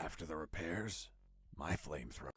After the repairs, my flamethrower.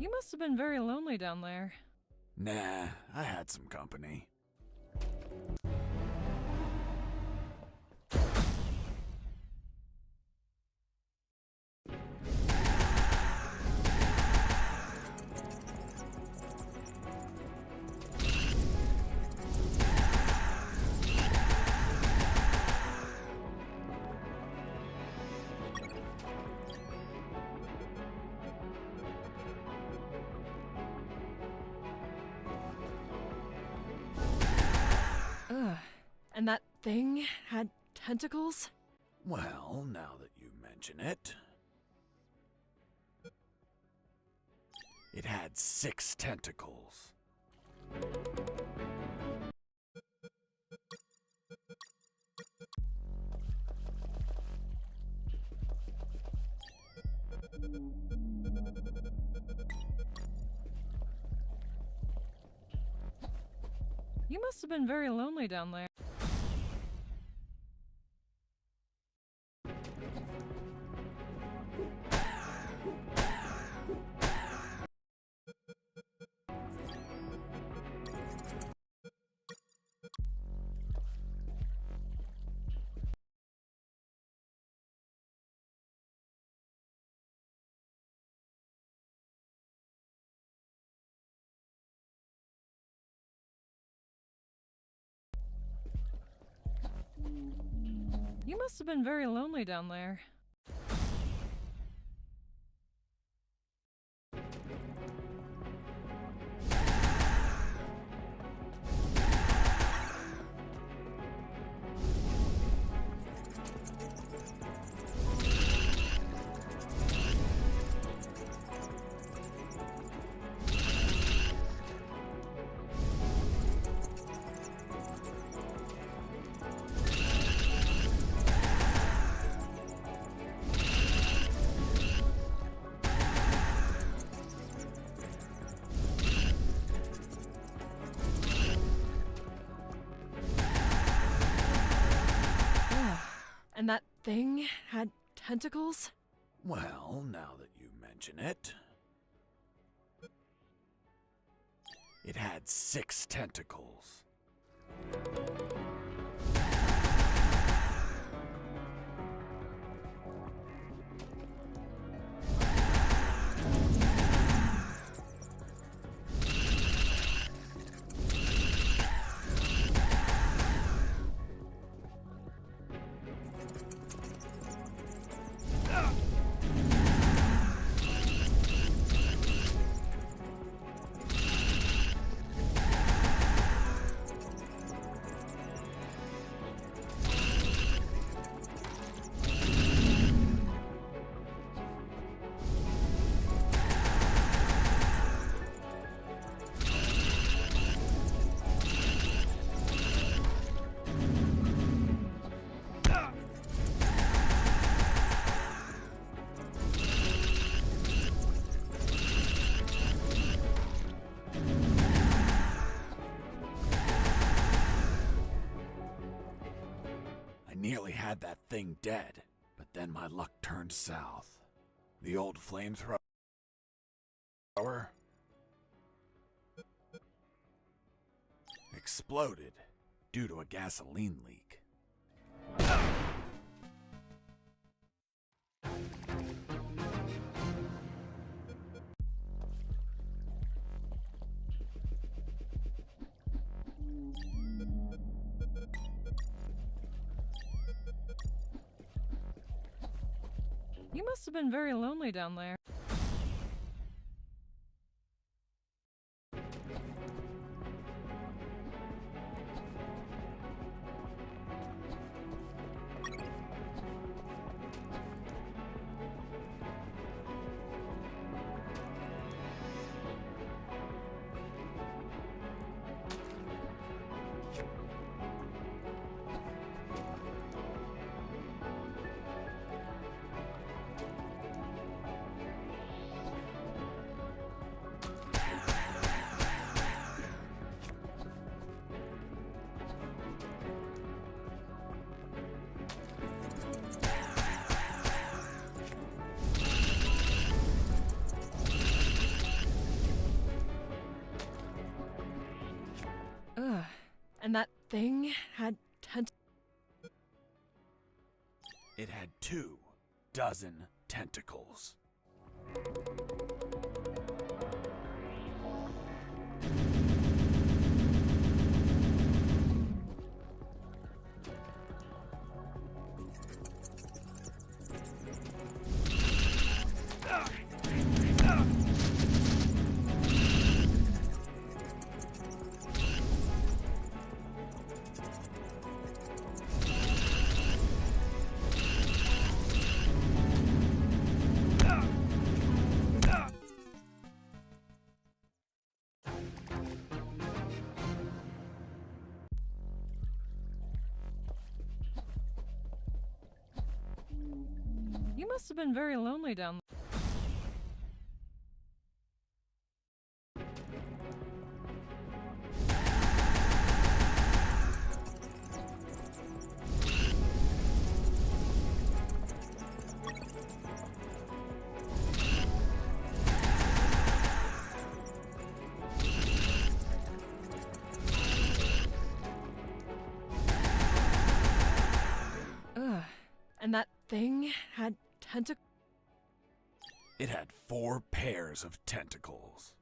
You must have been very lonely down there. Nah, I had some company. thing had tentacles? Well, now that you mention it, it had 6 tentacles. You must have been very lonely down there. You must have been very lonely down there. And that thing had tentacles? Well, now that you mention it, it had 6 tentacles. Nearly had that thing dead, but then my luck turned south. The old flamethrower exploded due to a gasoline leak. You must have been very lonely down there. Ugh. And that thing had It had 24 tentacles. You must have been very lonely down there. And that thing had tentacles. It had 4 pairs of tentacles.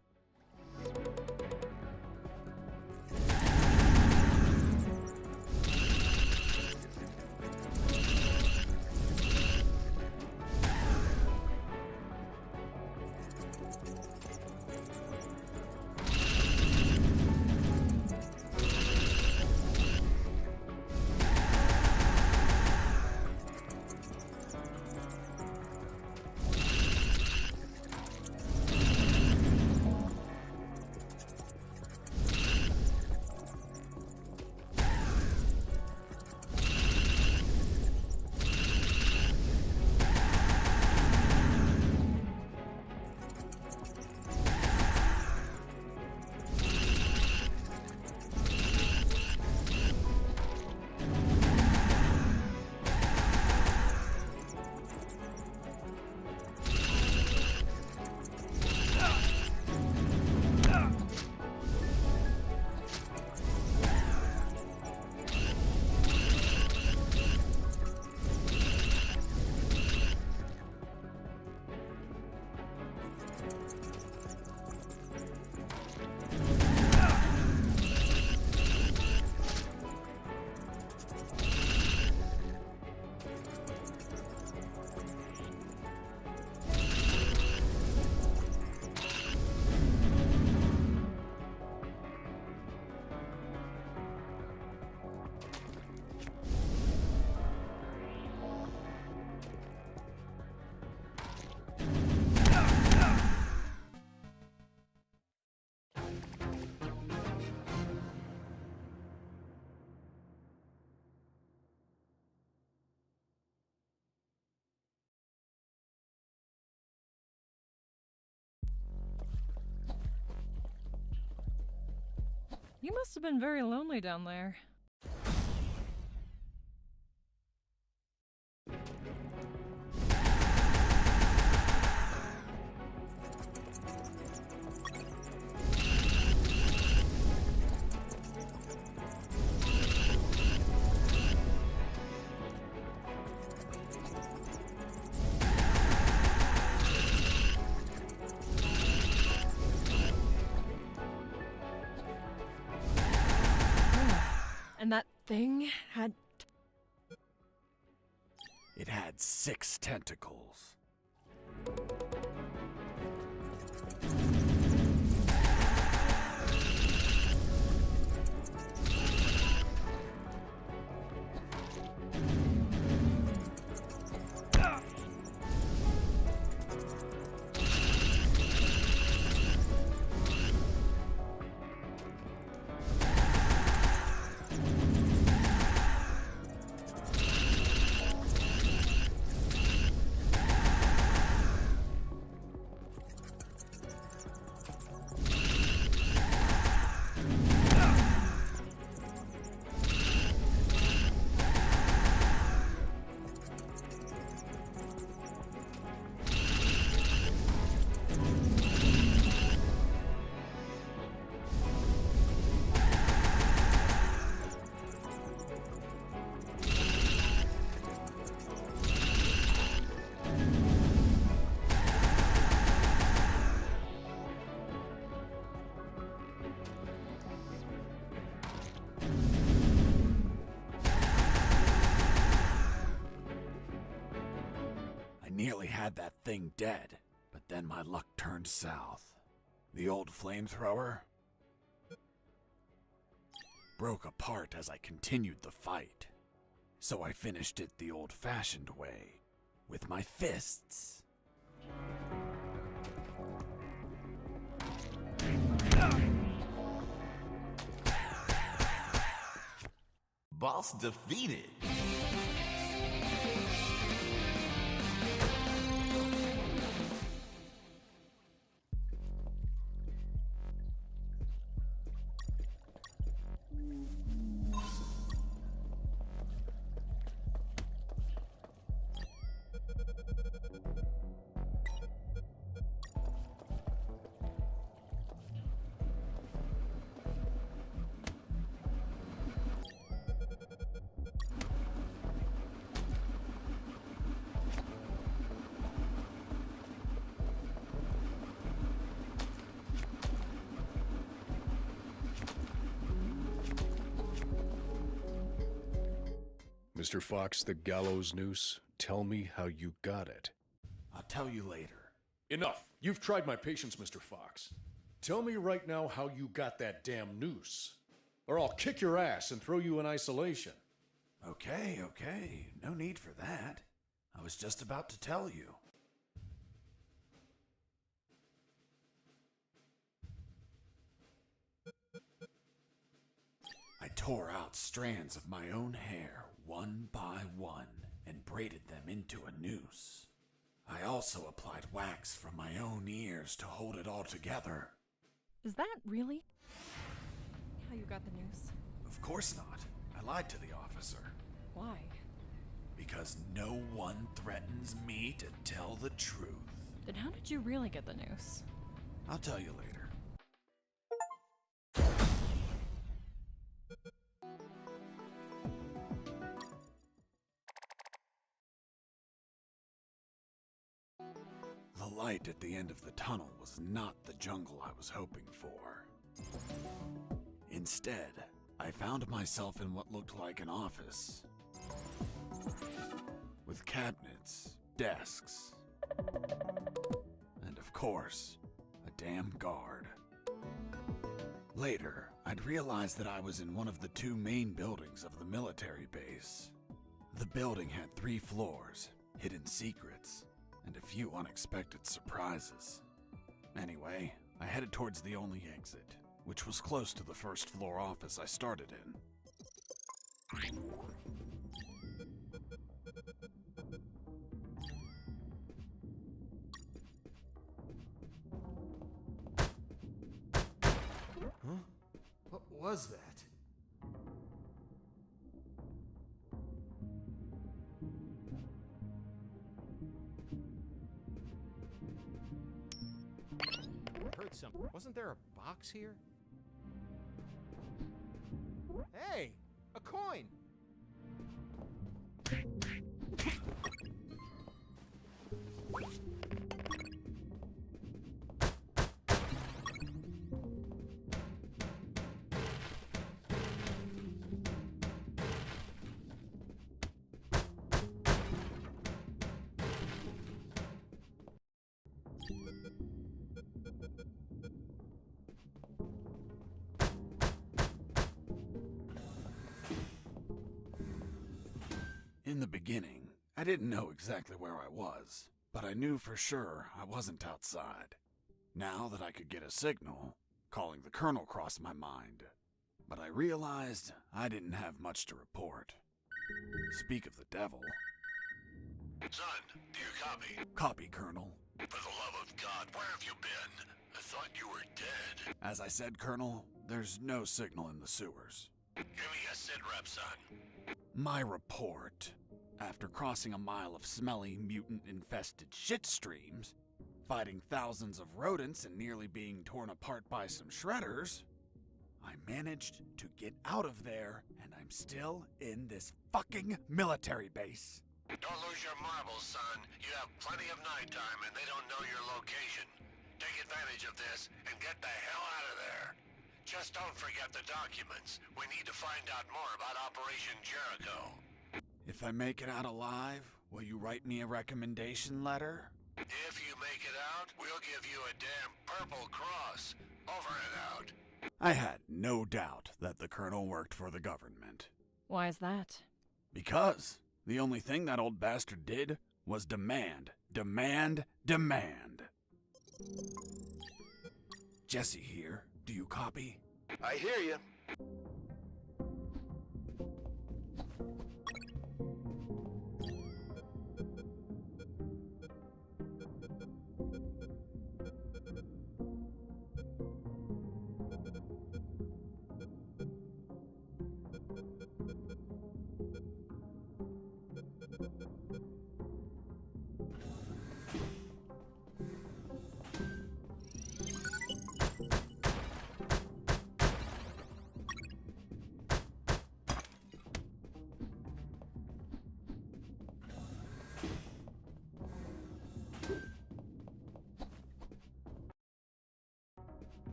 You must have been very lonely down there. And that thing had... It had 6 tentacles. Nearly had that thing dead, but then my luck turned south. The old flamethrower broke apart as I continued the fight, so I finished it the old-fashioned way, with my fists. Boss defeated. Mr. Fox, the gallows noose. Tell me how you got it. I'll tell you later. Enough. You've tried my patience, Mr. Fox. Tell me right now how you got that damn noose. Or I'll kick your ass and throw you in isolation. Okay. No need for that. I was just about to tell you. I tore out strands of my own hair one by one and braided them into a noose. I also applied wax from my own ears to hold it all together. Is that really how you got the news? Of course not. I lied to the officer. Why? Because no one threatens me to tell the truth. Then how did you really get the news? I'll tell you later. The light at the end of the tunnel was not the jungle I was hoping for. Instead, I found myself in what looked like an office. With cabinets, desks, and of course, a damn guard. Later, I'd realized that I was in one of the two main buildings of the military base. The building had 3 floors, hidden secrets, and a few unexpected surprises. Anyway, I headed towards the only exit, which was close to the first floor office I started in. Huh? What was that? Wasn't there a box here? Hey, a coin! In the beginning, I didn't know exactly where I was, but I knew for sure I wasn't outside. Now that I could get a signal, calling the colonel crossed my mind, but I realized I didn't have much to report. Speak of the devil. Son, do you copy? Copy, Colonel. For the love of God, where have you been? I thought you were dead. As I said, Colonel, there's no signal in the sewers. Give me a sit rep, son. My report. After crossing a mile of smelly, mutant-infested shit streams, fighting thousands of rodents and nearly being torn apart by some shredders, I managed to get out of there, and I'm still in this fucking military base. Don't lose your marbles, son. You have plenty of nighttime and they don't know your location. Take advantage of this and get the hell out of there. Just don't forget the documents. We need to find out more about Operation Jericho. If I make it out alive, will you write me a recommendation letter? If you make it out, we'll give you a damn purple cross. Over and out. I had no doubt that the colonel worked for the government. Why is that? Because the only thing that old bastard did was demand. Jesse here. Do you copy? I hear you.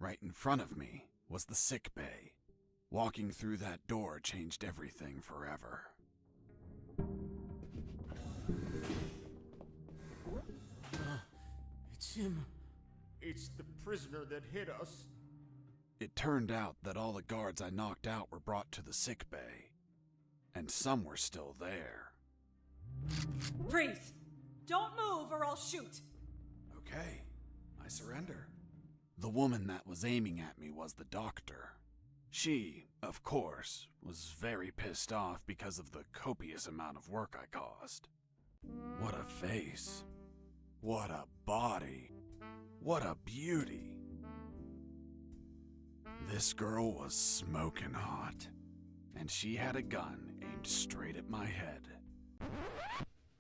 Right in front of me was the sick bay. Walking through that door changed everything forever. It's him. It's the prisoner that hit us. It turned out that all the guards I knocked out were brought to the sick bay, and some were still there. Freeze! Don't move or I'll shoot! Okay, I surrender. The woman that was aiming at me was the doctor. She, of course, was very pissed off because of the copious amount of work I caused. What a face. What a body. What a beauty. This girl was smoking hot, and she had a gun aimed straight at my head.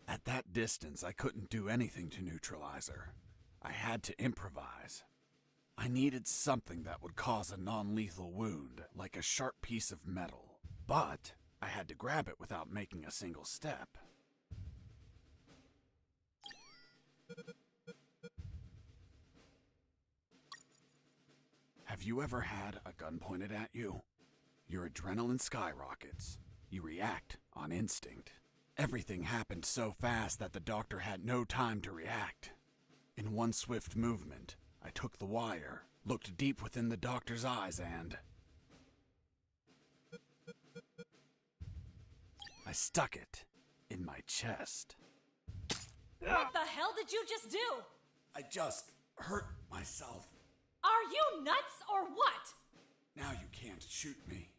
At that distance, I couldn't do anything to neutralize her. I had to improvise. I needed something that would cause a non-lethal wound, like a sharp piece of metal. But I had to grab it without making a single step. Have you ever had a gun pointed at you? Your adrenaline skyrockets. You react on instinct. Everything happened so fast that the doctor had no time to react. In one swift movement, I took the wire, looked deep within the doctor's eyes, and I stuck it in my chest. What the hell did you just do? I just hurt myself. Are you nuts or what? Now you can't shoot me.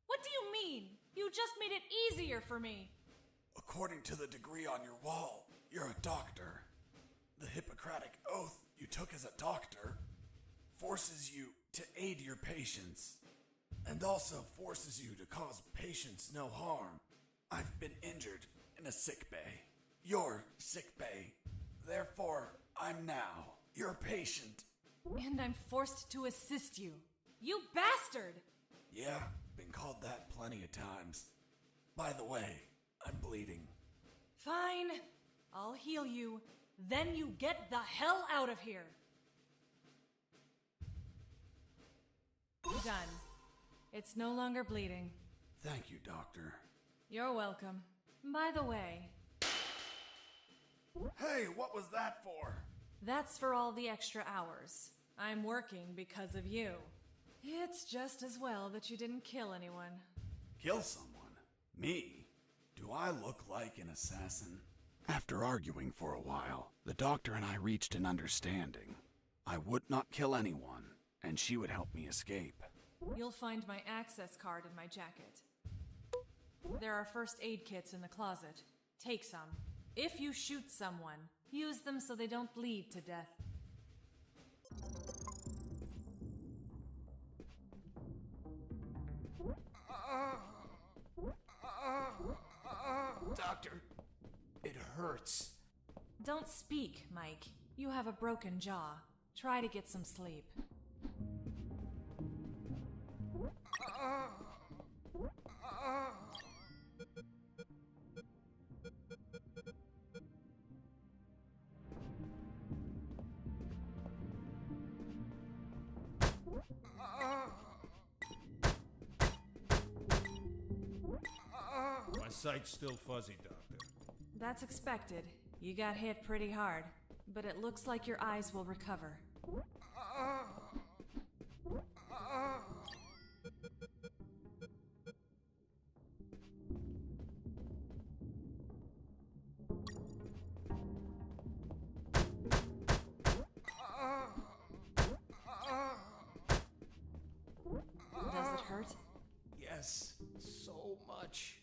What do you mean? You just made it easier for me. According to the degree on your wall, you're a doctor. The Hippocratic oath you took as a doctor forces you to aid your patients, and also forces you to cause patients no harm. I've been injured in a sick bay. Your sick bay. Therefore, I'm now your patient. And I'm forced to assist you. You bastard! Yeah, been called that plenty of times. By the way, I'm bleeding. Fine. I'll heal you. Then you get the hell out of here. Done. It's no longer bleeding. Thank you, Doctor. You're welcome. By the way, Hey, what was that for? that's for all the extra hours. I'm working because of you. It's just as well that you didn't kill anyone. Kill someone? Me? Do I look like an assassin? After arguing for a while, the doctor and I reached an understanding. I would not kill anyone, and she would help me escape. You'll find my access card in my jacket. There are first aid kits in the closet. Take some. If you shoot someone, use them so they don't bleed to death. Doctor, it hurts. Don't speak, Mike. You have a broken jaw. Try to get some sleep. My sight's still fuzzy, Doctor. That's expected. You got hit pretty hard. But it looks like your eyes will recover. Does it hurt? Yes, so much.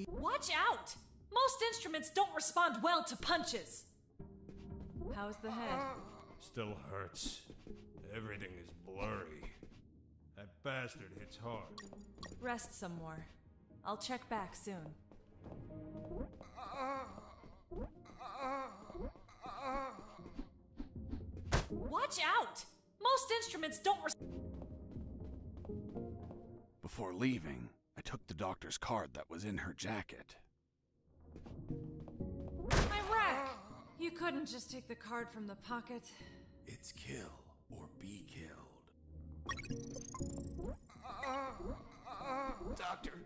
Watch out! Most instruments don't respond well to punches. How's the head? Still hurts. Everything is blurry. That bastard hits hard. Rest some more. I'll check back soon. Watch out! Most instruments don't Before leaving, I took the doctor's card that was in her jacket. My rack! You couldn't just take the card from the pocket. It's kill or be killed. Doctor,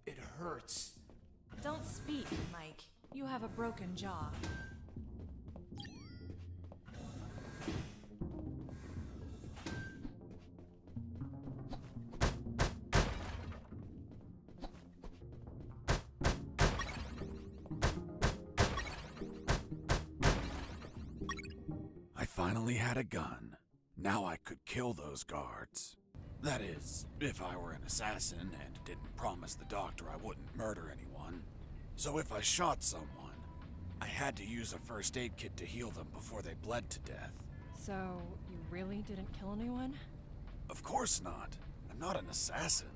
it hurts. Don't speak, Mike. You have a broken jaw. I finally had a gun. Now I could kill those guards. That is, if I were an assassin and didn't promise the doctor I wouldn't murder anyone. So if I shot someone, I had to use a first aid kit to heal them before they bled to death. So, you really didn't kill anyone? Of course not. I'm not an assassin.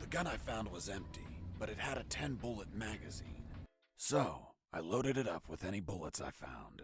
The gun I found was empty, but it had a 10-bullet magazine. So, I loaded it up with any bullets I found.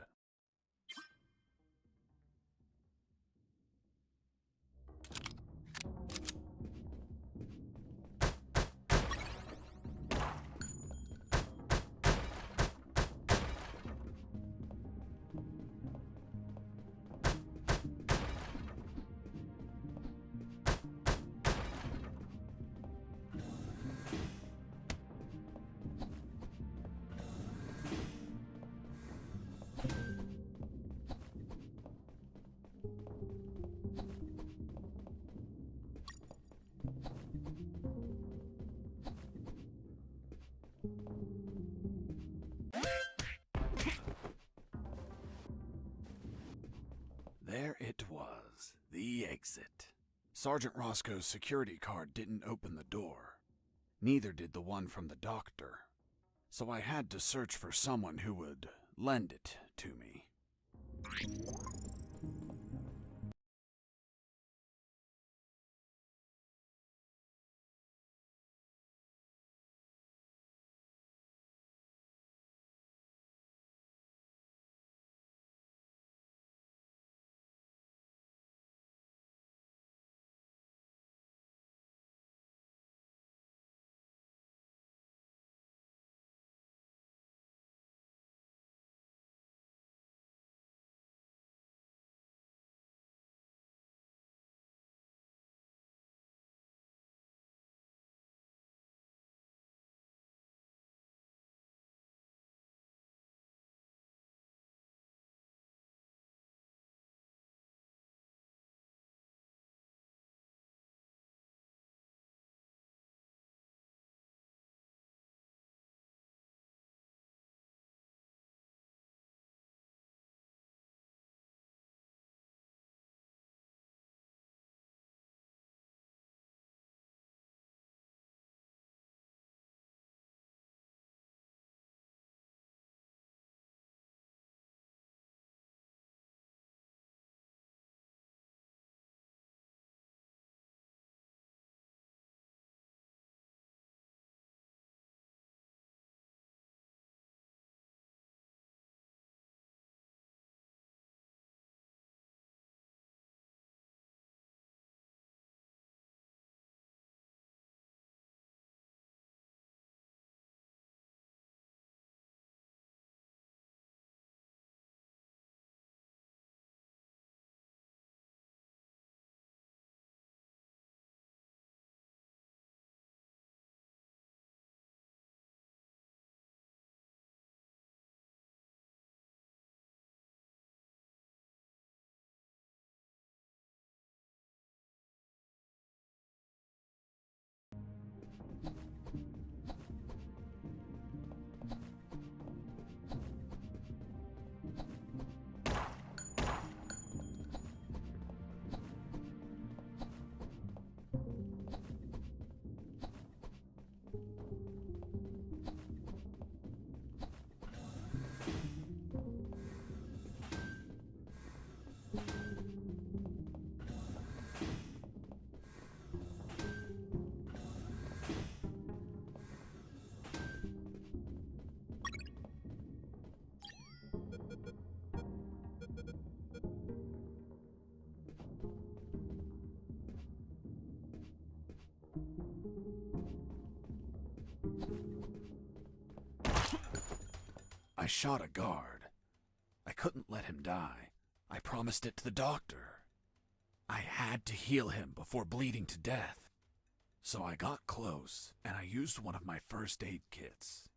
There it was, the exit. Sergeant Roscoe's security card didn't open the door. Neither did the one from the doctor. So I had to search for someone who would lend it to me. I shot a guard. I couldn't let him die. I promised it to the doctor. I had to heal him before bleeding to death. So I got close and I used one of my first aid kits.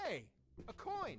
Hey, a coin!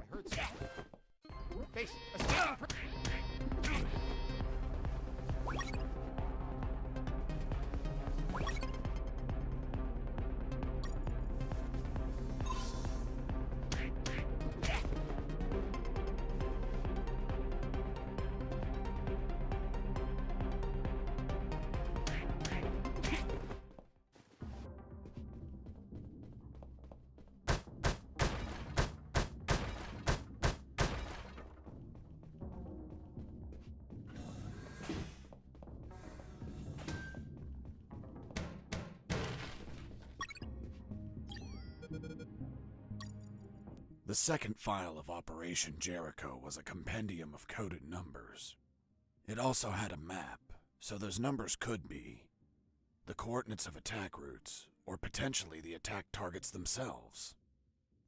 Hurts. Face, escape. The second file of Operation Jericho was a compendium of coded numbers. It also had a map, so those numbers could be the coordinates of attack routes, or potentially the attack targets themselves.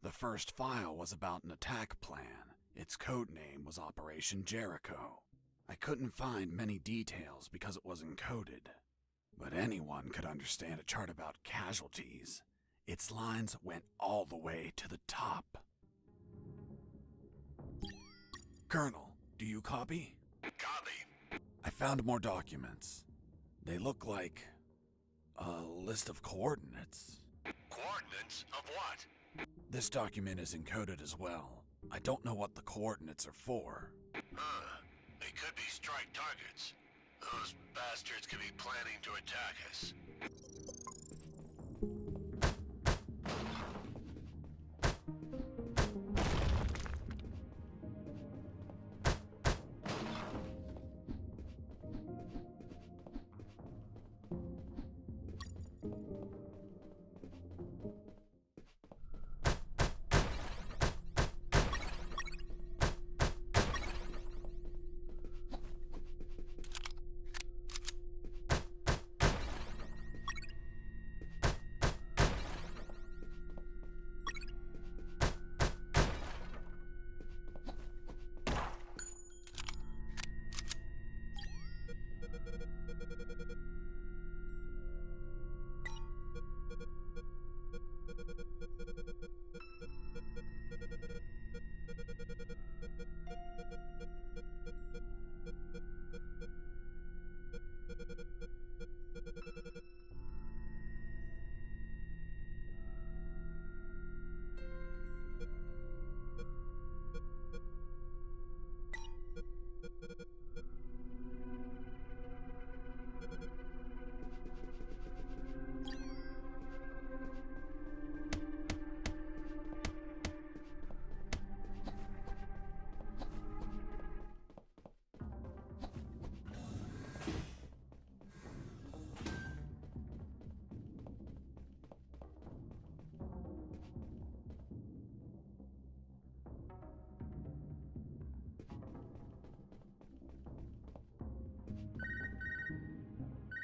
The first file was about an attack plan. Its code name was Operation Jericho. I couldn't find many details because it was encoded, but anyone could understand a chart about casualties. Its lines went all the way to the top. Colonel, do you copy? Copy. I found more documents. They look like a list of coordinates. Coordinates of what? This document is encoded as well. I don't know what the coordinates are for. They could be strike targets. Those bastards could be planning to attack us.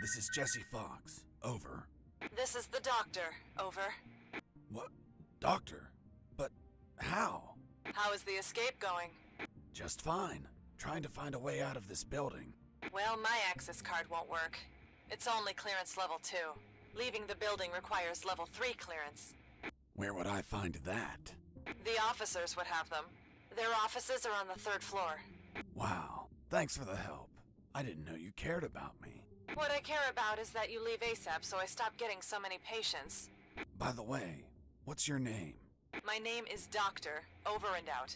This is Jesse Fox. Over. This is the doctor. Over. What? Doctor? But how? How is the escape going? Just fine. Trying to find a way out of this building. Well, my access card won't work. It's only clearance level 2. Leaving the building requires level 3 clearance. Where would I find that? The officers would have them. Their offices are on the 3rd floor. Wow. Thanks for the help. I didn't know you cared about me. What I care about is that you leave ASAP so I stop getting so many patients. By the way, what's your name? My name is Doctor. Over and out.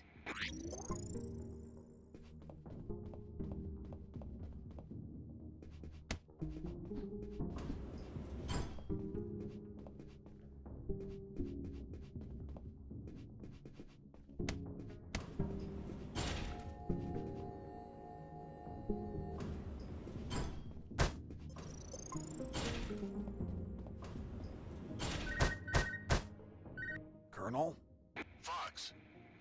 Colonel? Fox,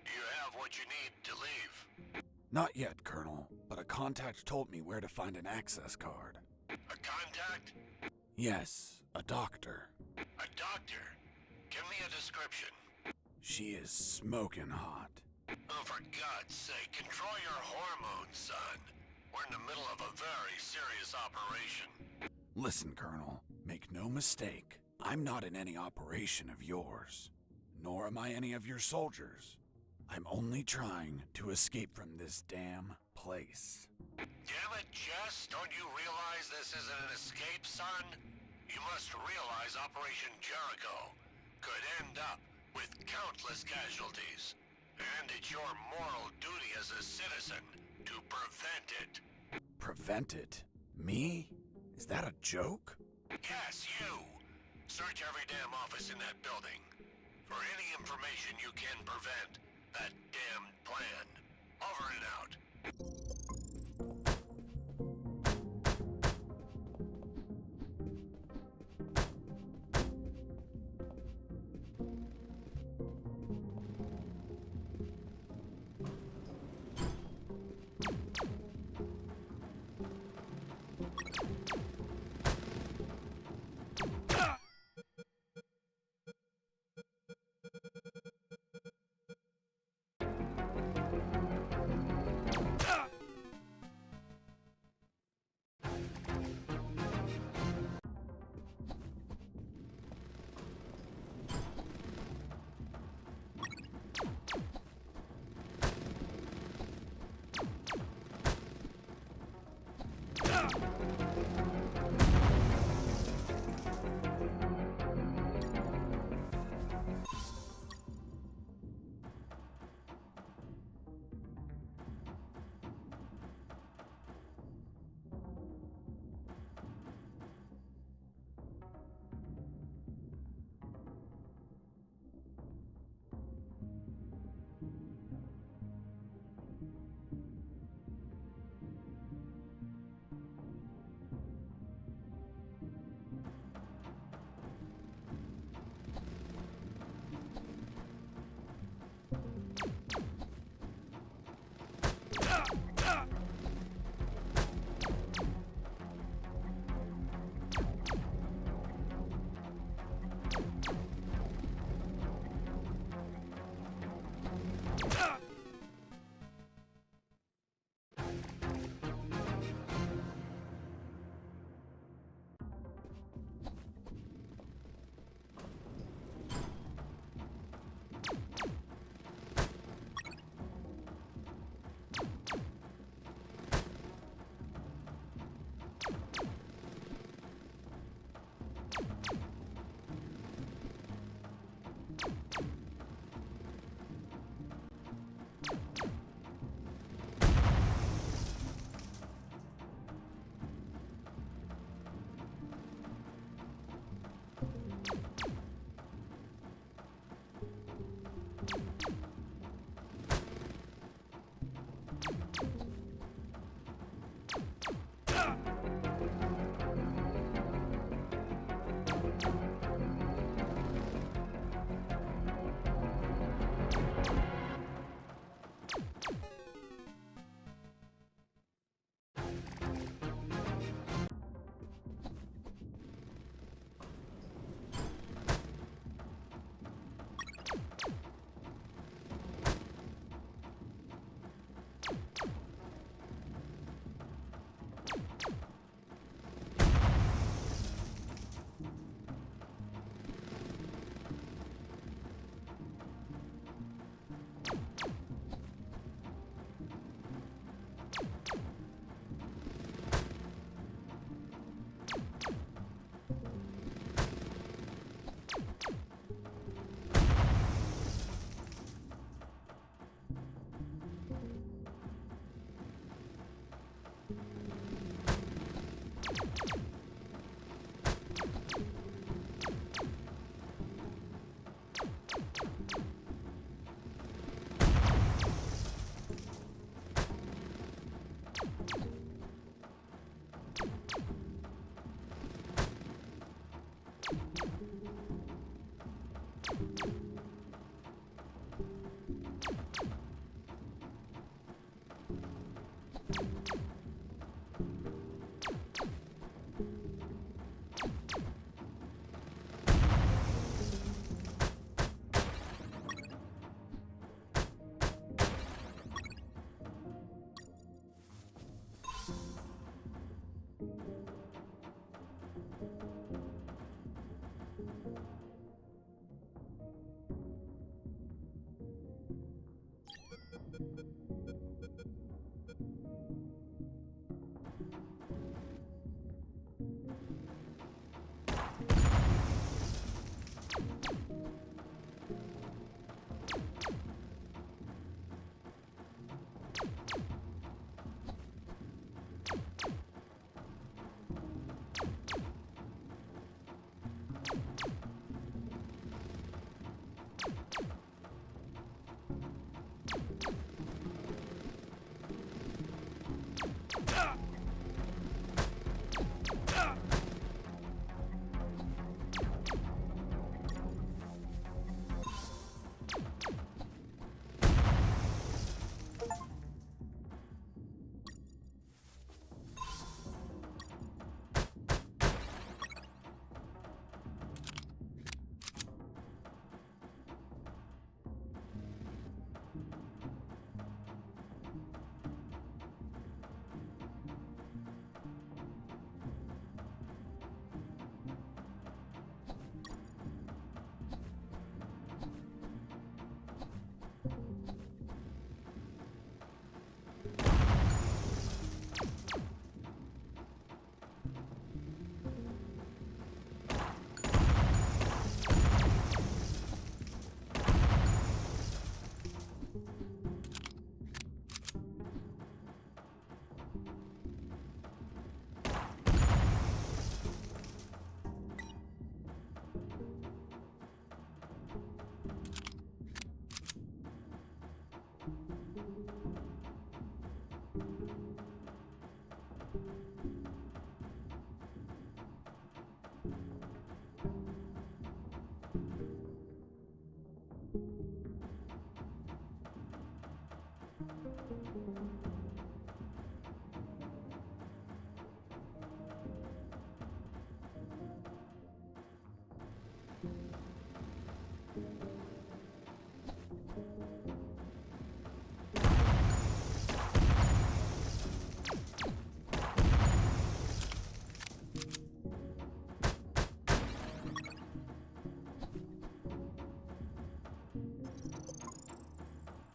do you have what you need to leave? Not yet, Colonel, but a contact told me where to find an access card. A contact? Yes, a doctor. A doctor? Give me a description. She is smoking hot. Oh, for God's sake, control your hormones, son. We're in the middle of a very serious operation. Listen, Colonel, make no mistake. I'm not in any operation of yours. Nor am I any of your soldiers. I'm only trying to escape from this damn place. Damn it, Jess, don't you realize this isn't an escape, son? You must realize Operation Jericho could end up with countless casualties. And it's your moral duty as a citizen to prevent it. Prevent it? Me? Is that a joke? Yes, you. Search every damn office in that building. For any information you can prevent that damned plan. Over and out.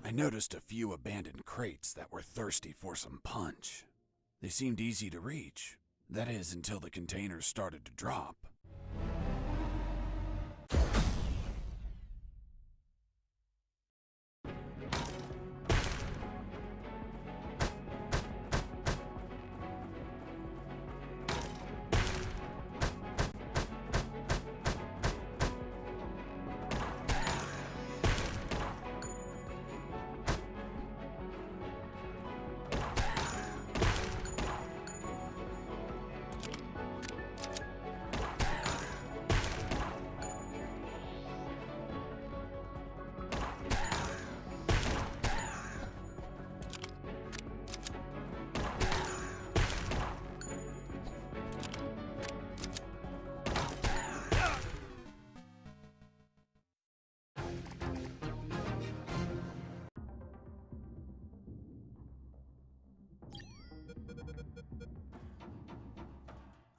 I noticed a few abandoned crates that were thirsty for some punch. They seemed easy to reach. That is, until the containers started to drop.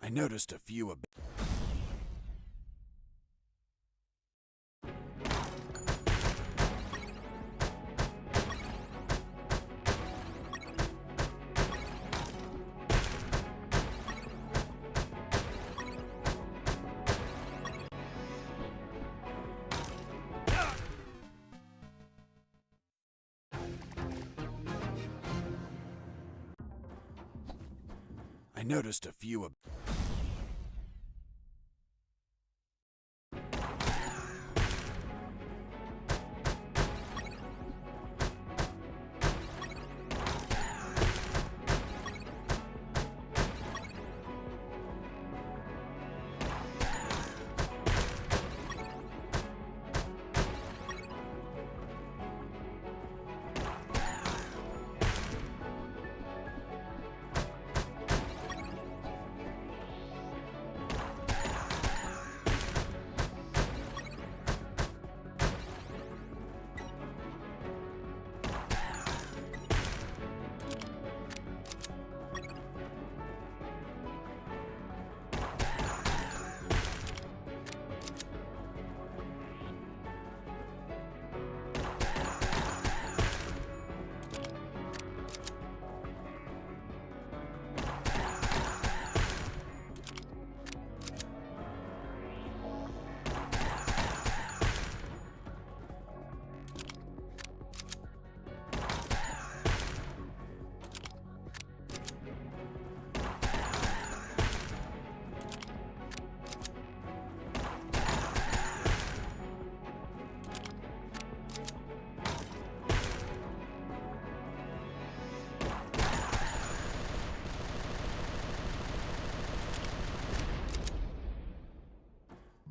I noticed a few I noticed a few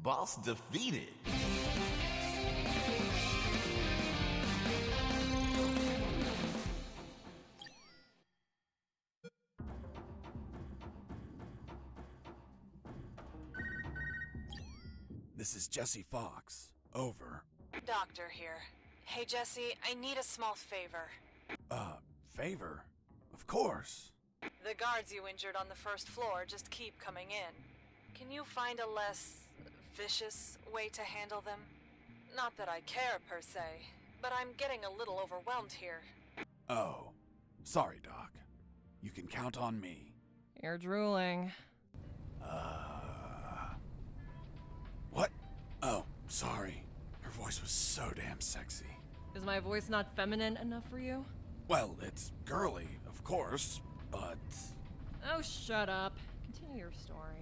Boss defeated. This is Jesse Fox. Over. Doctor here. Hey, Jesse, I need a small favor. Favor? Of course. The guards you injured on the first floor just keep coming in. Can you find a less vicious way to handle them? Not that I care per se, but I'm getting a little overwhelmed here. Oh. Sorry, Doc. You can count on me. You're drooling. What? Oh, sorry. Her voice was so damn sexy. Is my voice not feminine enough for you? Well, it's girly, of course, but... Oh, shut up. Continue your story.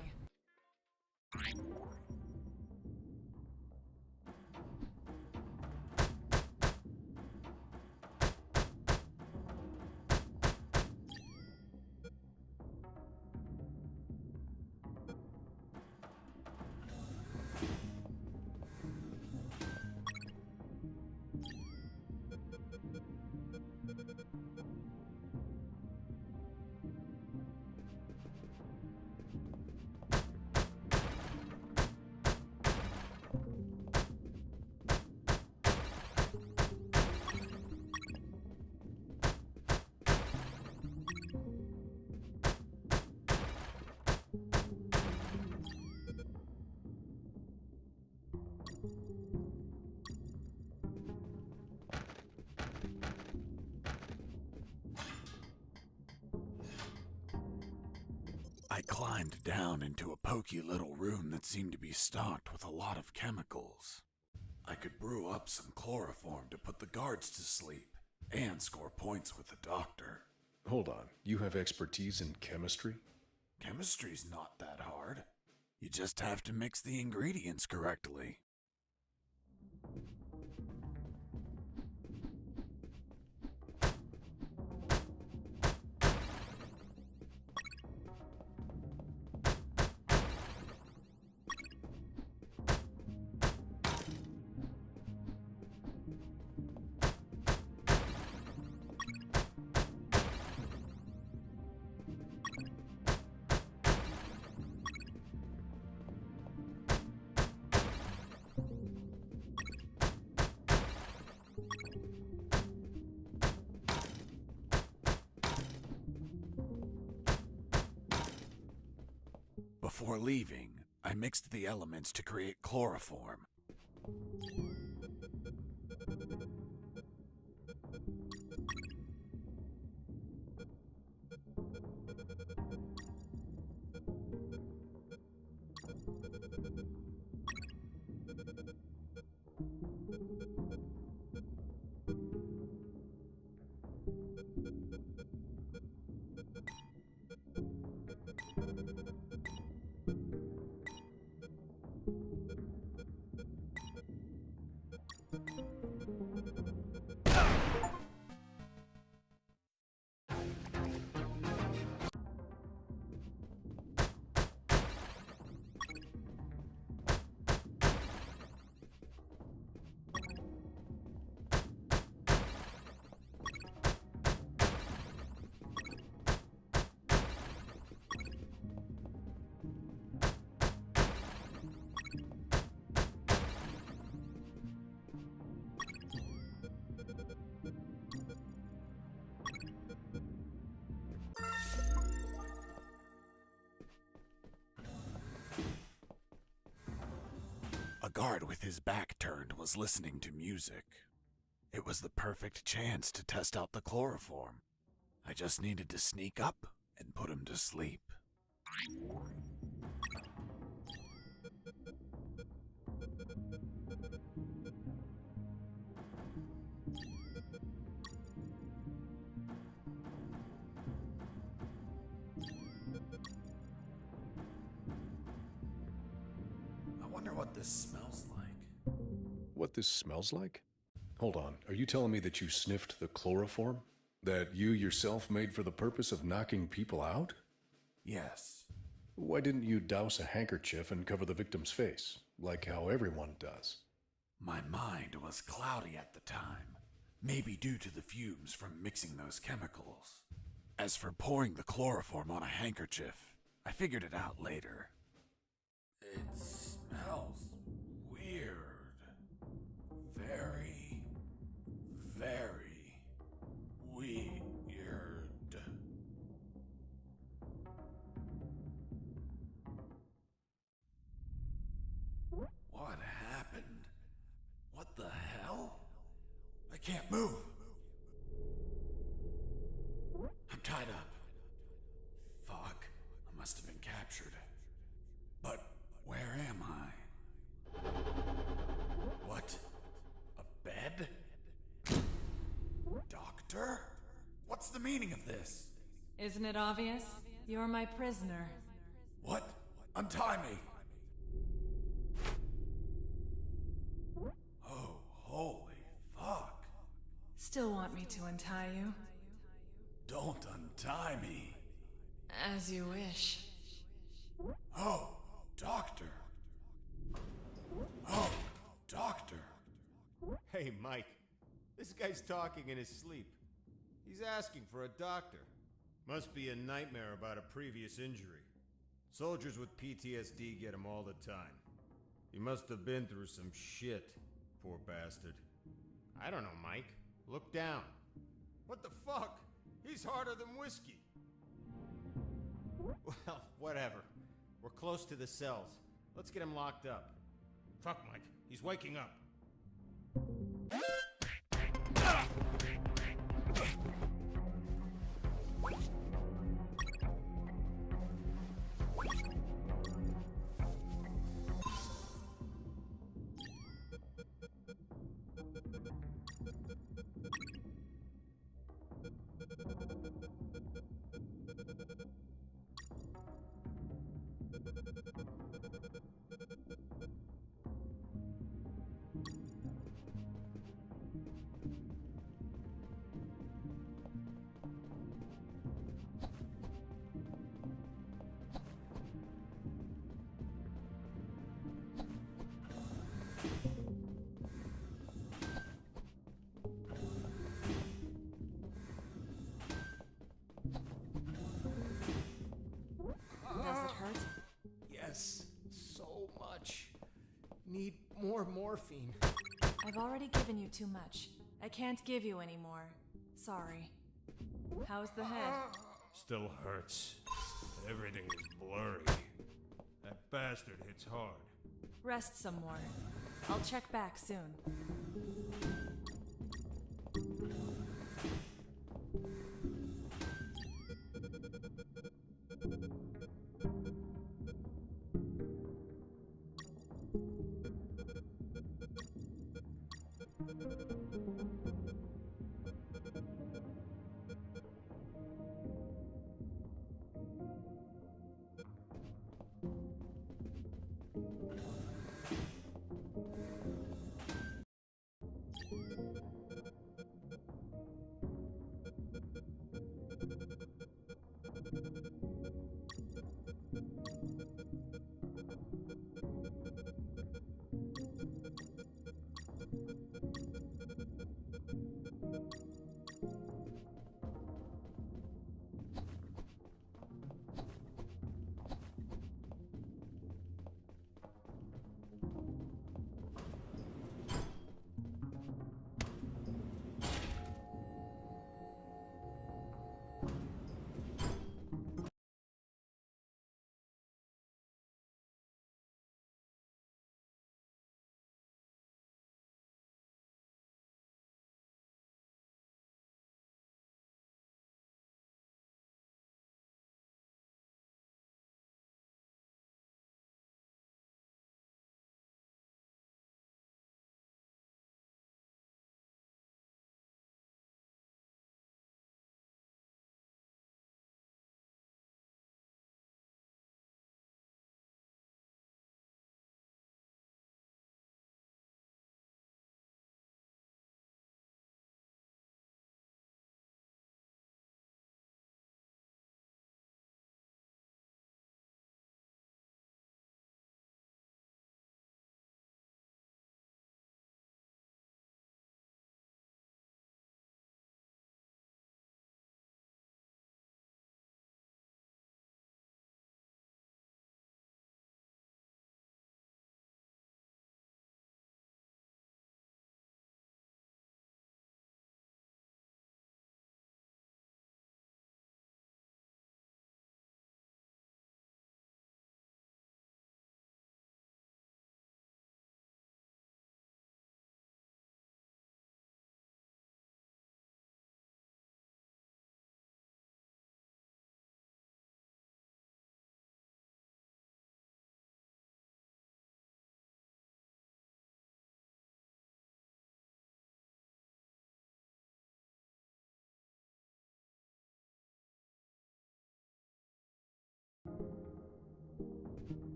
I climbed down into a poky little room that seemed to be stocked with a lot of chemicals. I could brew up some chloroform to put the guards to sleep and score points with the doctor. Hold on, you have expertise in chemistry? Chemistry's not that hard. You just have to mix the ingredients correctly. Before leaving, I mixed the elements to create chloroform. A guard with his back turned was listening to music. It was the perfect chance to test out the chloroform. I just needed to sneak up and put him to sleep. I wonder what this smells like. What this smells like? Hold on, are you telling me that you sniffed the chloroform? That you yourself made for the purpose of knocking people out? Yes. Why didn't you douse a handkerchief and cover the victim's face? like how everyone does. My mind was cloudy at the time, maybe due to the fumes from mixing those chemicals. As for pouring the chloroform on a handkerchief, I figured it out later. It smells weird. Very, very weird. What happened? What the hell? I can't move. I'm tied up. Fuck. I must have been captured. But where am I? What? A bed? Doctor? What's the meaning of this? Isn't it obvious? You're my prisoner. What? Untie me! Oh, holy fuck. Still want me to untie you? Don't untie me. As you wish. Oh, doctor. Oh, doctor. Hey, Mike. This guy's talking in his sleep. He's asking for a doctor. Must be a nightmare about a previous injury. Soldiers with PTSD get him all the time. He must have been through some shit, poor bastard. I don't know, Mike. Look down. What the fuck? He's harder than whiskey. Well, whatever. We're close to the cells. Let's get him locked up. Fuck, Mike. He's waking up. Does it hurt? Yes, so much. Need more morphine. I've already given you too much. I can't give you any more. Sorry. How's the head? Still hurts. Everything is blurry. That bastard hits hard. Rest some more. I'll check back soon.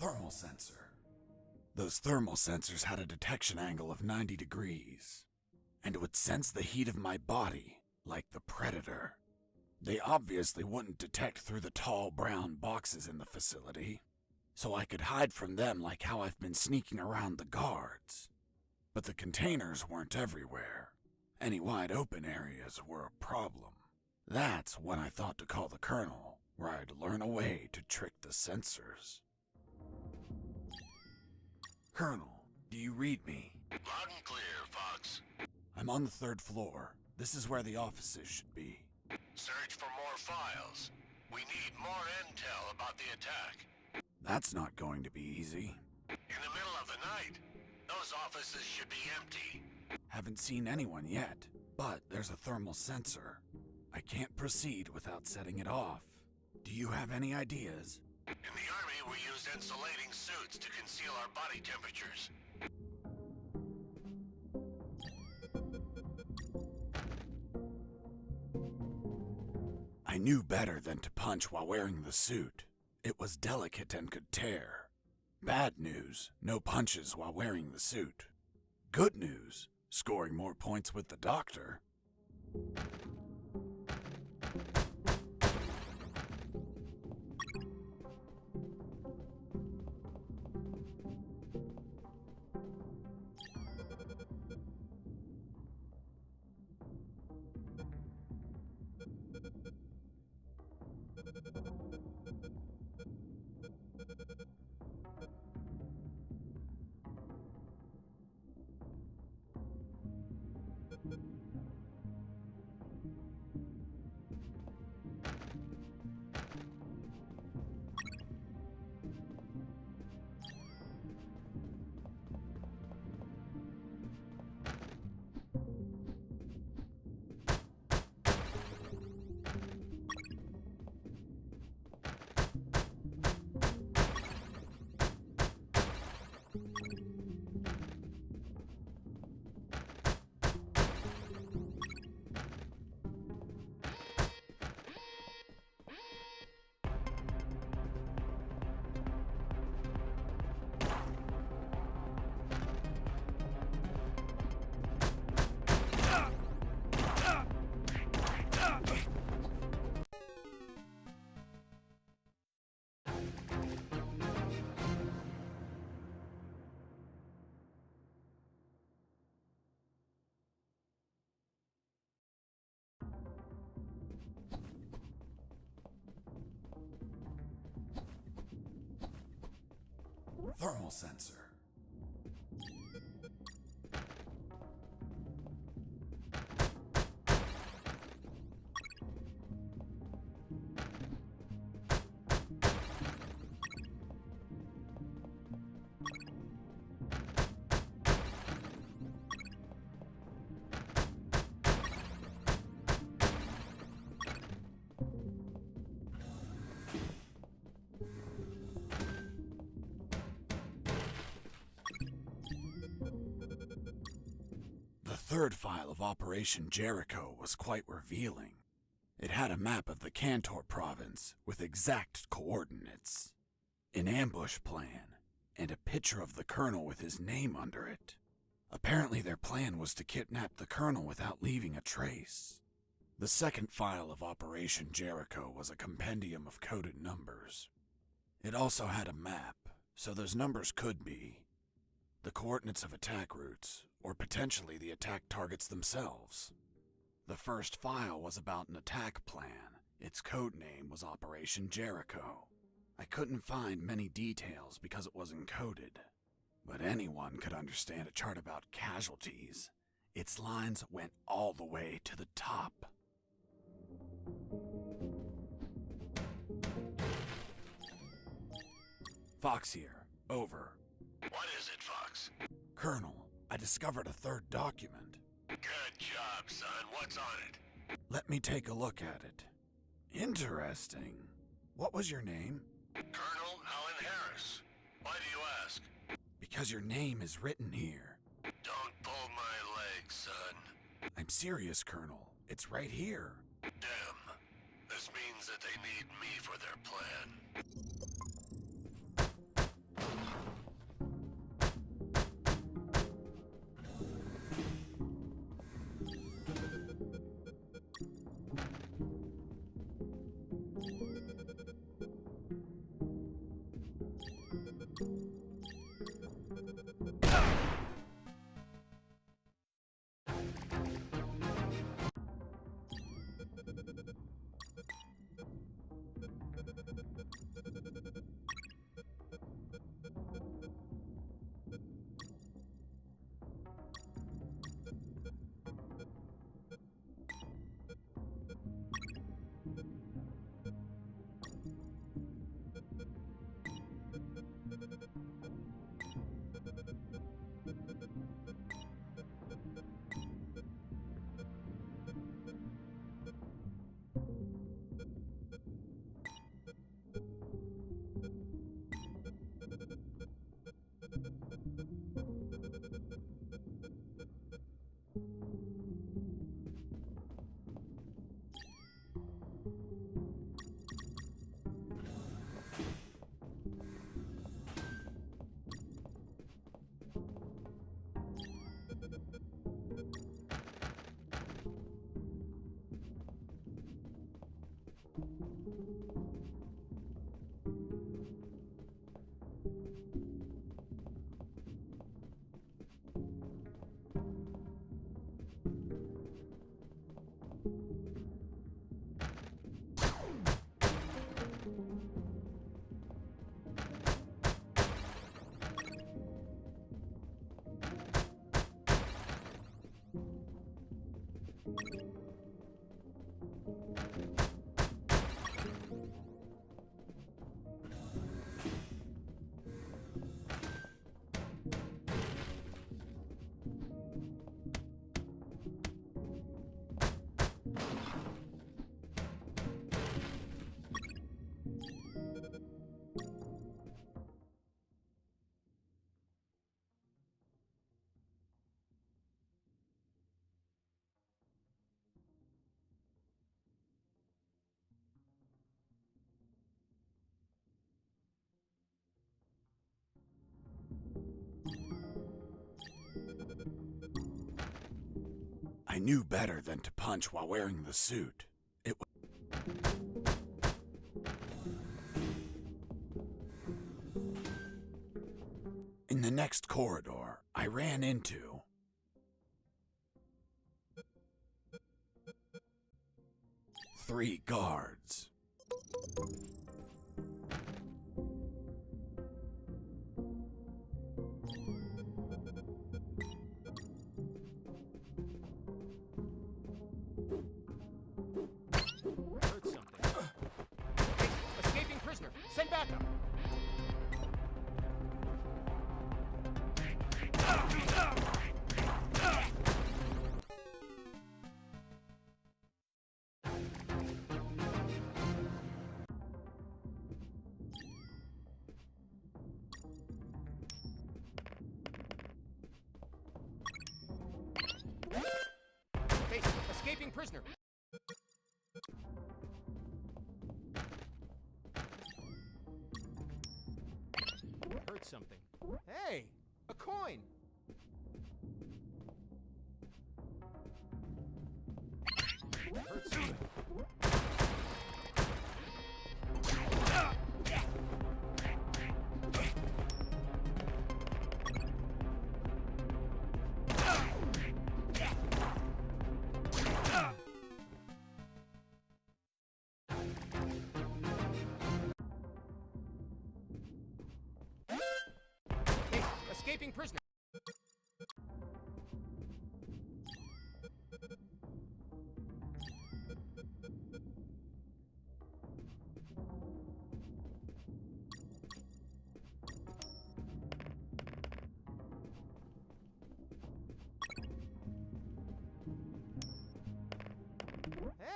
Thermal sensor. Those thermal sensors had a detection angle of 90 degrees, and would sense the heat of my body like the Predator. They obviously wouldn't detect through the tall brown boxes in the facility, so I could hide from them like how I've been sneaking around the guards. But the containers weren't everywhere. Any wide open areas were a problem. That's when I thought to call the Colonel, where I'd learn a way to trick the sensors. Colonel, do you read me? Loud and clear, Fox. I'm on the 3rd floor. This is where the offices should be. Search for more files. We need more intel about the attack. That's not going to be easy. In the middle of the night, those offices should be empty. Haven't seen anyone yet, but there's a thermal sensor. I can't proceed without setting it off. Do you have any ideas? In the Army, we use insulating suits to conceal our body temperatures. I knew better than to punch while wearing the suit. It was delicate and could tear. Bad news, no punches while wearing the suit. Good news, scoring more points with the doctor. Thermal sensor. The third file of Operation Jericho was quite revealing. It had a map of the Kantor province with exact coordinates, an ambush plan, and a picture of the colonel with his name under it. Apparently their plan was to kidnap the colonel without leaving a trace. The second file of Operation Jericho was a compendium of coded numbers. It also had a map, so those numbers could be the coordinates of attack routes, or potentially the attack targets themselves. The first file was about an attack plan. Its code name was Operation Jericho. I couldn't find many details because it was encoded, but anyone could understand a chart about casualties. Its lines went all the way to the top. Fox here. Over. What is it, Fox? Colonel, I discovered a third document. Good job, son. What's on it? Let me take a look at it. Interesting. What was your name? Colonel Alan Harris. Why do you ask? Because your name is written here. Don't pull my leg, son. I'm serious, Colonel. It's right here. Damn. This means that they need me for their plan. I knew better than to punch while wearing the suit. In the next corridor, I ran into 3 guards. Heard something. Escaping prisoner. Send backup. Hey, escaping prisoner. Heard something. Hey, a coin. Heard something. Hey, escaping prisoner.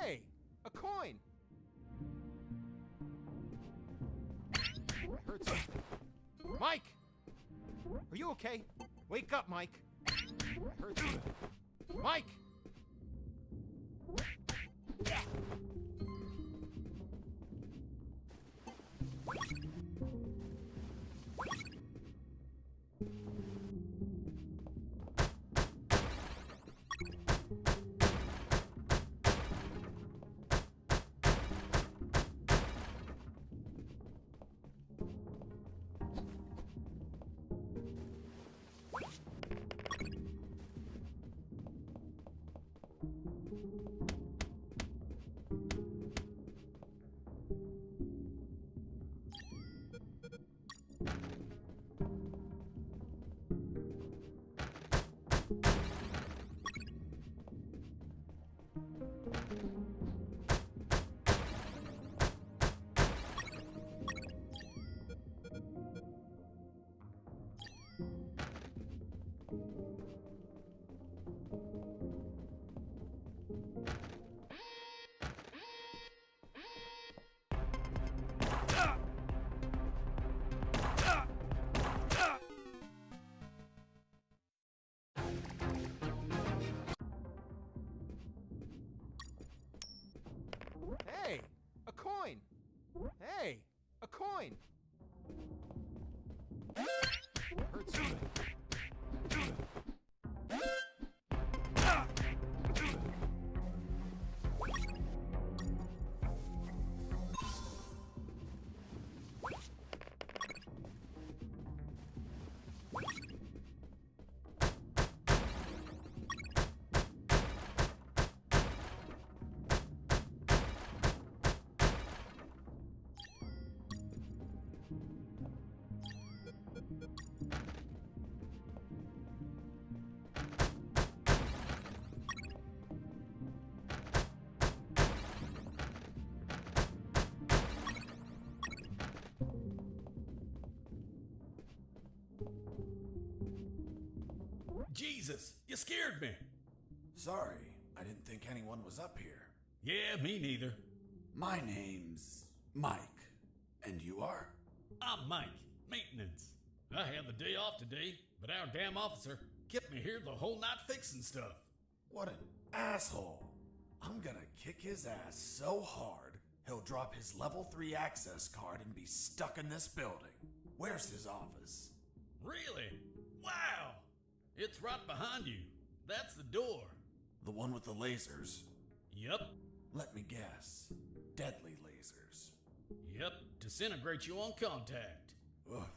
Hey, a coin. Heard something. Mike! Are you okay? Wake up, Mike. Heard something. Mike! Hey, a coin. Hey, a coin. Heard something. Jesus, you scared me. Sorry, I didn't think anyone was up here. Yeah, me neither. My name's Mike. And you are? I'm Mike, maintenance. I had the day off today, but our damn officer kept me here the whole night fixing stuff. What an asshole. I'm gonna kick his ass so hard, he'll drop his level 3 access card and be stuck in this building. Where's his office? Really? Wow! It's right behind you. That's the door. The one with the lasers. Yep. Let me guess. Deadly lasers. Yep, disintegrate you on contact. Oof.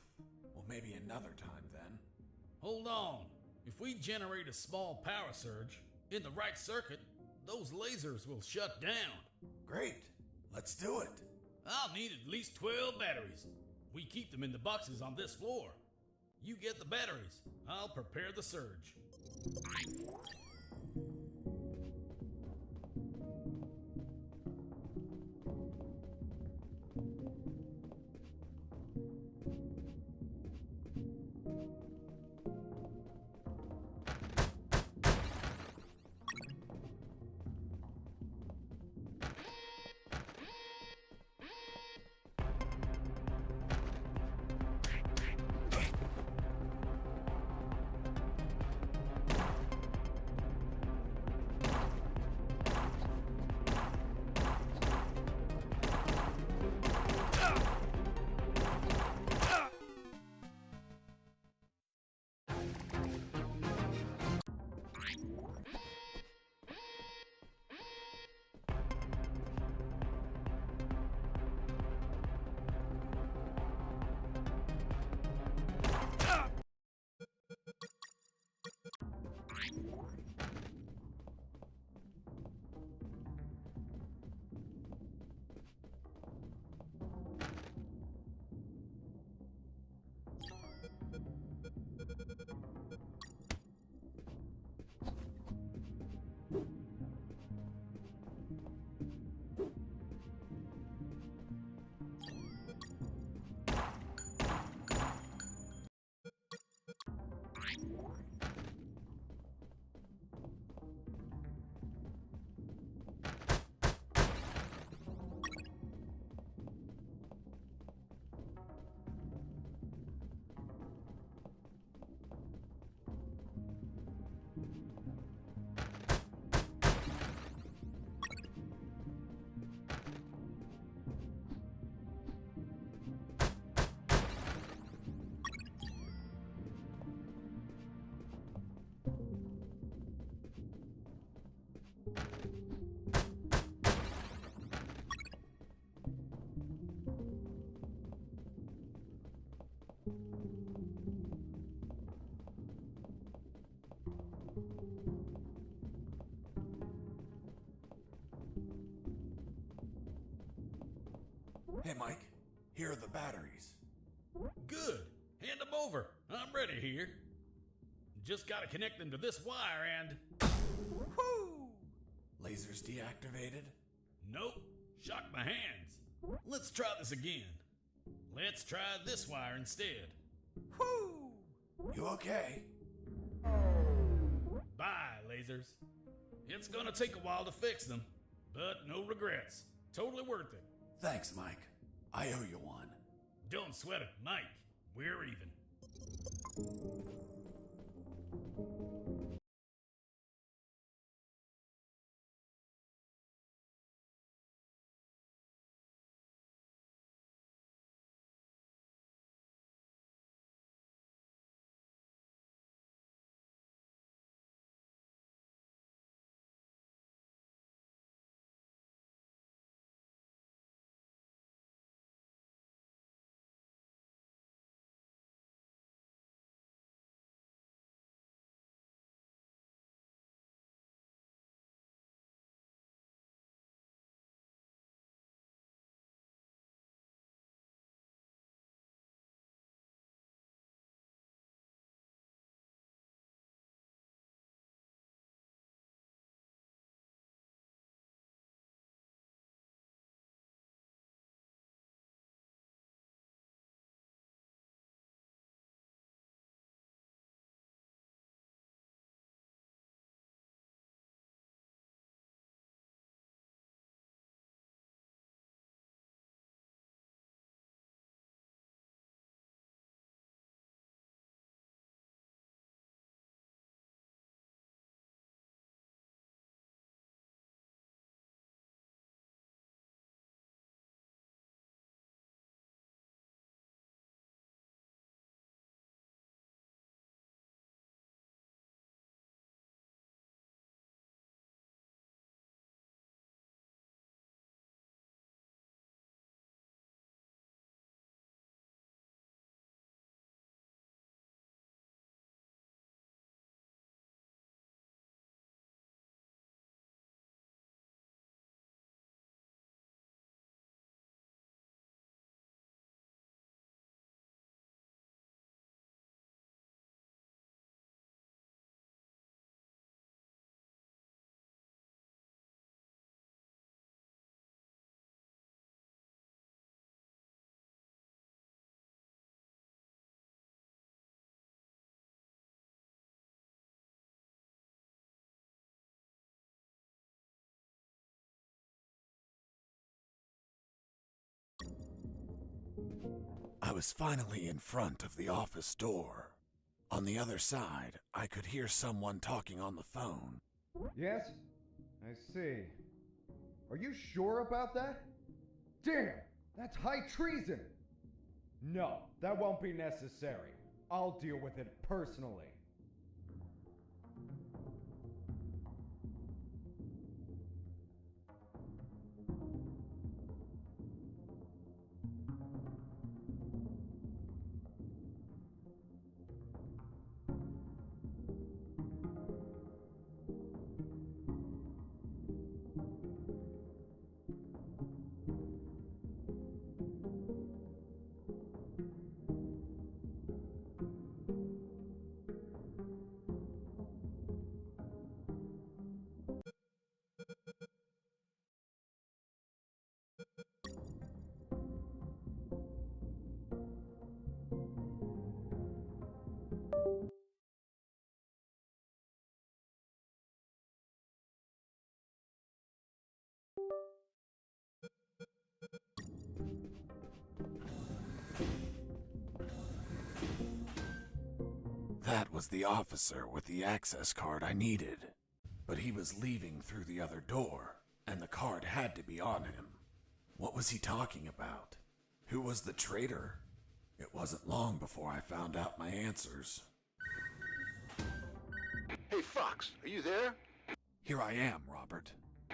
Well, maybe another time then. Hold on. If we generate a small power surge in the right circuit, those lasers will shut down. Great. Let's do it. I'll need at least 12 batteries. We keep them in the boxes on this floor. You get the batteries. I'll prepare the surge. Hey, Mike. Here are the batteries. Good. Hand them over. I'm ready here. Just gotta connect them to this wire and... Woo! Lasers deactivated? Nope. Shocked my hands. Let's try this again. Let's try this wire instead. Woo! You okay? Bye, lasers. It's gonna take a while to fix them, but no regrets. Totally worth it. Thanks, Mike. I owe you one. Don't sweat it, Mike. We're even. was finally in front of the office door. On the other side, I could hear someone talking on the phone. Yes? I see. Are you sure about that? Damn! That's high treason! No, that won't be necessary. I'll deal with it personally. That was the officer with the access card I needed. But he was leaving through the other door, and the card had to be on him. What was he talking about? Who was the traitor? It wasn't long before I found out my answers. Hey, Fox, are you there? Here I am, Robert.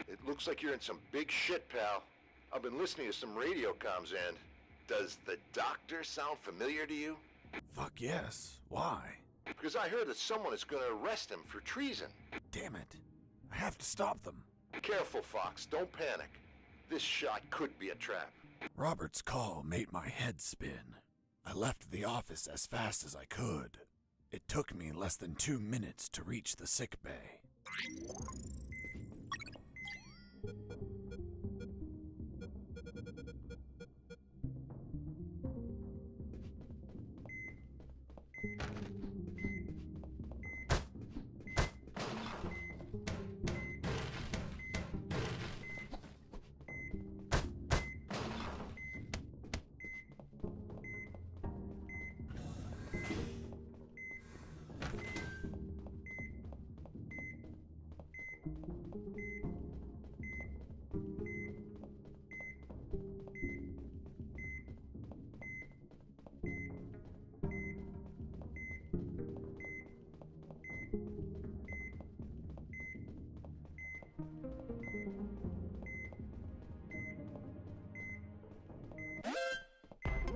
It looks like you're in some big shit, pal. I've been listening to some radio comms and... Does the doctor sound familiar to you? Fuck yes. Why? Because I heard that someone is going to arrest him for treason. Damn it. I have to stop them. Careful, Fox. Don't panic. This shot could be a trap. Robert's call made my head spin. I left the office as fast as I could. It took me less than 2 minutes to reach the sick bay.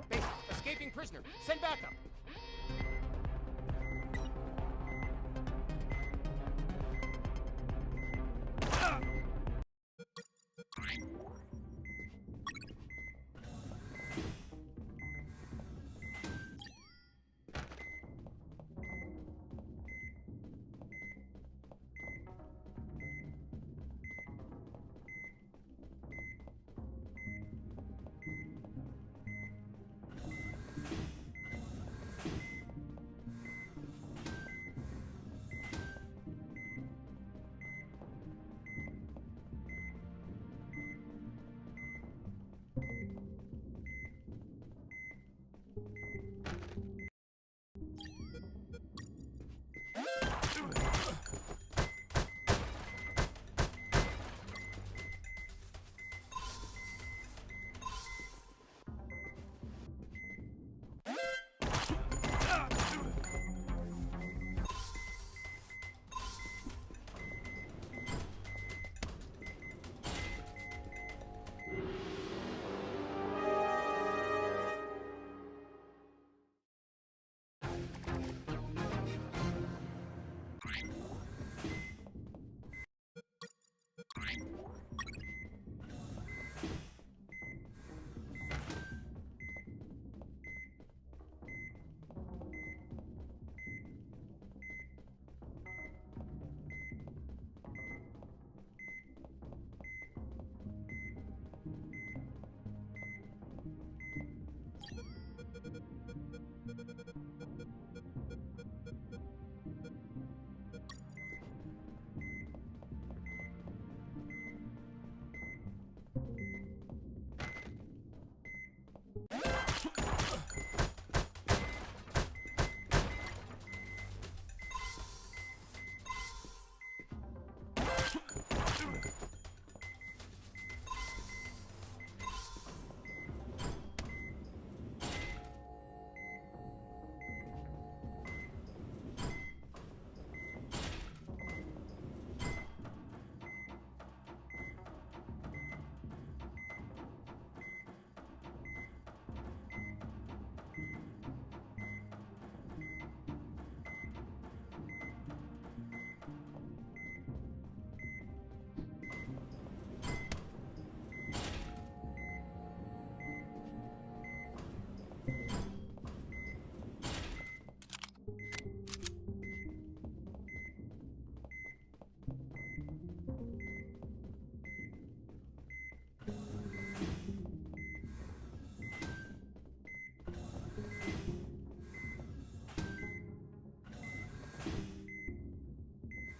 Base, escaping prisoner. Send backup.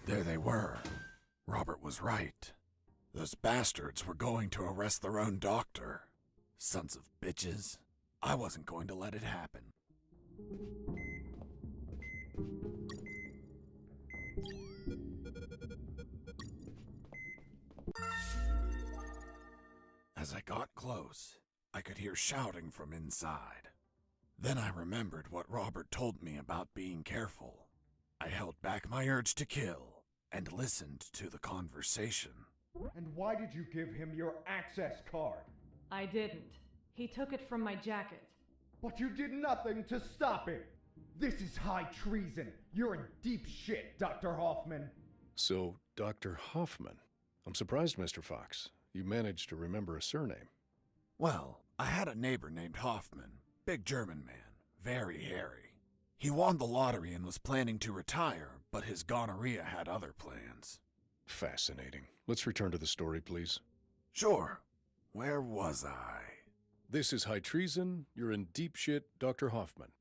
There they were. Robert was right. Those bastards were going to arrest their own doctor. Sons of bitches. I wasn't going to let it happen. As I got close, I could hear shouting from inside. Then I remembered what Robert told me about being careful. I held back my urge to kill and listened to the conversation. And why did you give him your access card? I didn't. He took it from my jacket. But you did nothing to stop him. This is high treason. You're in deep shit, Dr. Hoffman. So, Dr. Hoffman. I'm surprised, Mr. Fox. You managed to remember a surname. Well, I had a neighbor named Hoffman. Big German man. Very hairy. He won the lottery and was planning to retire, but his gonorrhea had other plans. Fascinating. Let's return to the story, please. Sure. Where was I? This is high treason. You're in deep shit, Dr. Hoffman.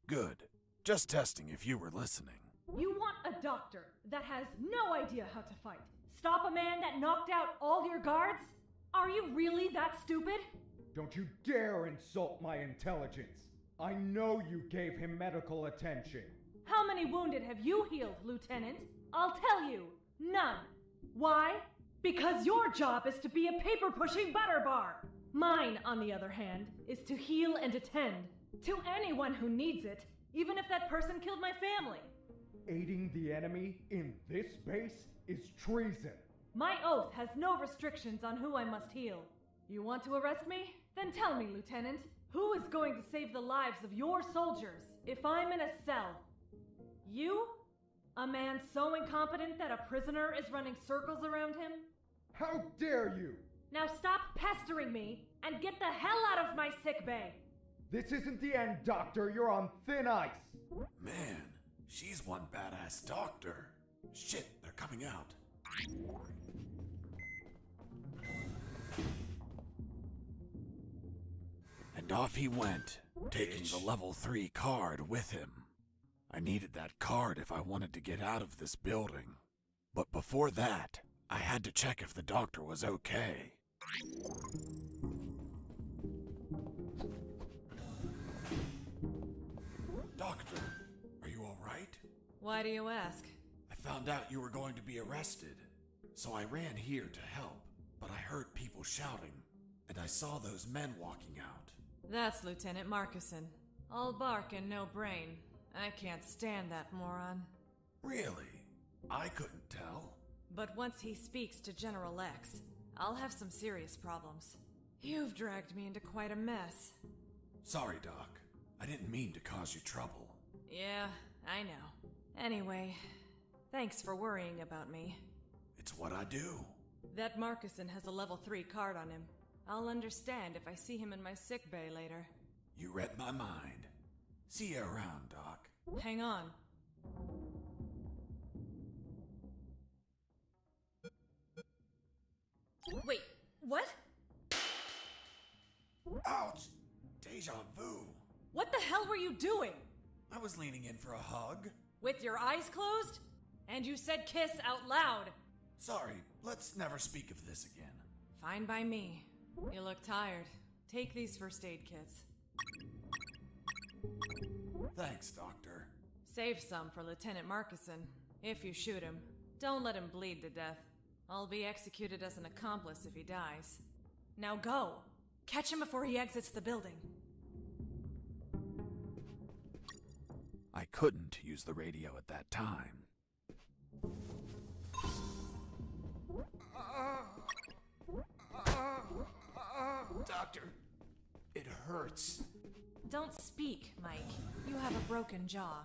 Good. Just testing if you were listening. You want a doctor that has no idea how to fight. Stop a man that knocked out all your guards? Are you really that stupid? Don't you dare insult my intelligence. I know you gave him medical attention. How many wounded have you healed, Lieutenant? I'll tell you, none. Why? Because your job is to be a paper-pushing butterbar. Mine, on the other hand, is to heal and attend to anyone who needs it, even if that person killed my family. Aiding the enemy in this base is treason. My oath has no restrictions on who I must heal. You want to arrest me? Then tell me, Lieutenant, who is going to save the lives of your soldiers if I'm in a cell? You? A man so incompetent that a prisoner is running circles around him? How dare you! Now stop pestering me and get the hell out of my sickbay! This isn't the end, Doctor. You're on thin ice. Man, she's one badass doctor. Shit, they're coming out. And off he went, taking the level 3 card with him. I needed that card if I wanted to get out of this building. But before that, I had to check if the doctor was okay. Doctor, are you all right? Why do you ask? I found out you were going to be arrested, so I ran here to help, but I heard people shouting, and I saw those men walking out. That's Lieutenant Marcuson. All bark and no brain. I can't stand that moron. Really? I couldn't tell. But once he speaks to General X, I'll have some serious problems. You've dragged me into quite a mess. Sorry, Doc. I didn't mean to cause you trouble. Yeah, I know. Anyway, thanks for worrying about me. It's what I do. That Marcuson has a level 3 card on him. I'll understand if I see him in my sickbay later. You read my mind. See you around, Doc. Hang on. Wait, what? Ouch! Deja vu. What the hell were you doing? I was leaning in for a hug. With your eyes closed? And you said kiss out loud. Sorry, let's never speak of this again. Fine by me. You look tired. Take these first aid kits. Thanks, Doctor. Save some for Lieutenant Marcuson. If you shoot him, don't let him bleed to death. I'll be executed as an accomplice if he dies. Now go! Catch him before he exits the building. I couldn't use the radio at that time. Doctor, it hurts. Don't speak, Mike. You have a broken jaw.